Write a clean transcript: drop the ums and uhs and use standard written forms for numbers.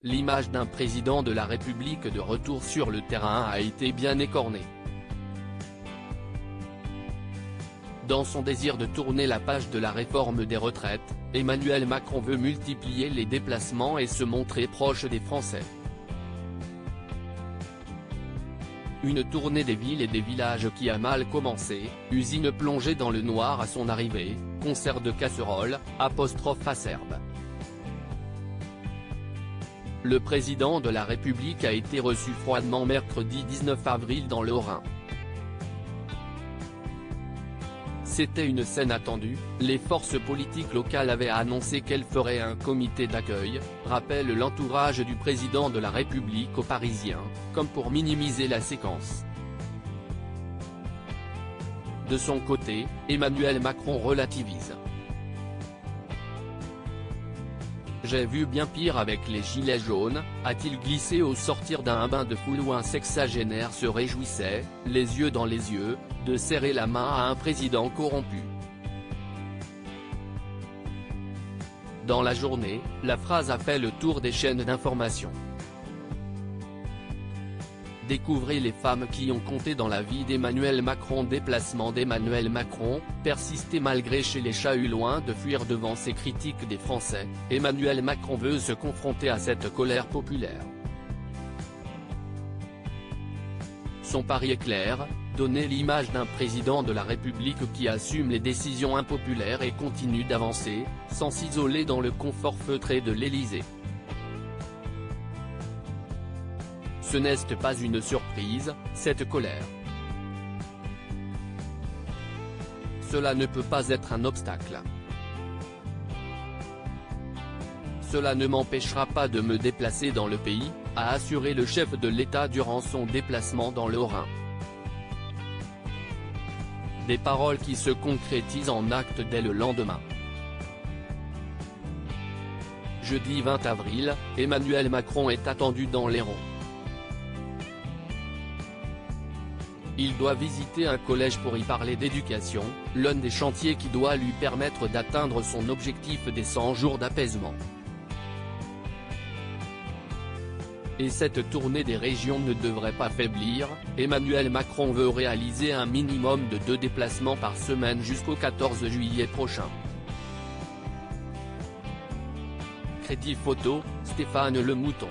l'image d'un président de la République de retour sur le terrain a été bien écornée. Dans son désir de tourner la page de la réforme des retraites, Emmanuel Macron veut multiplier les déplacements et se montrer proche des Français. Une tournée des villes et des villages qui a mal commencé, usine plongée dans le noir à son arrivée, concert de casseroles, acerbe. Le président de la République a été reçu froidement mercredi 19 avril dans le Haut-Rhin. C'était une scène attendue, les forces politiques locales avaient annoncé qu'elles feraient un comité d'accueil, rappelle l'entourage du président de la République aux Parisiens, comme pour minimiser la séquence. De son côté, Emmanuel Macron relativise. J'ai vu bien pire avec les gilets jaunes, a-t-il glissé au sortir d'un bain de foule où un sexagénaire se réjouissait, les yeux dans les yeux, de serrer la main à un président corrompu. Dans la journée, la phrase a fait le tour des chaînes d'information. Découvrez les femmes qui ont compté dans la vie d'Emmanuel Macron. Déplacement d'Emmanuel Macron, persisté malgré chez les chahuts. Loin de fuir devant ses critiques des Français, Emmanuel Macron veut se confronter à cette colère populaire. Son pari est clair, donner l'image d'un président de la République qui assume les décisions impopulaires et continue d'avancer, sans s'isoler dans le confort feutré de l'Élysée. Ce n'est pas une surprise, cette colère. Cela ne peut pas être un obstacle. Cela ne m'empêchera pas de me déplacer dans le pays, a assuré le chef de l'État durant son déplacement dans le Haut-Rhin. Des paroles qui se concrétisent en actes dès le lendemain. Jeudi 20 avril, Emmanuel Macron est attendu dans l'Hérault. Il doit visiter un collège pour y parler d'éducation, l'un des chantiers qui doit lui permettre d'atteindre son objectif des 100 jours d'apaisement. Et cette tournée des régions ne devrait pas faiblir, Emmanuel Macron veut réaliser un minimum de 2 déplacements par semaine jusqu'au 14 juillet prochain. Crédit photo, Stéphane Le Mouton.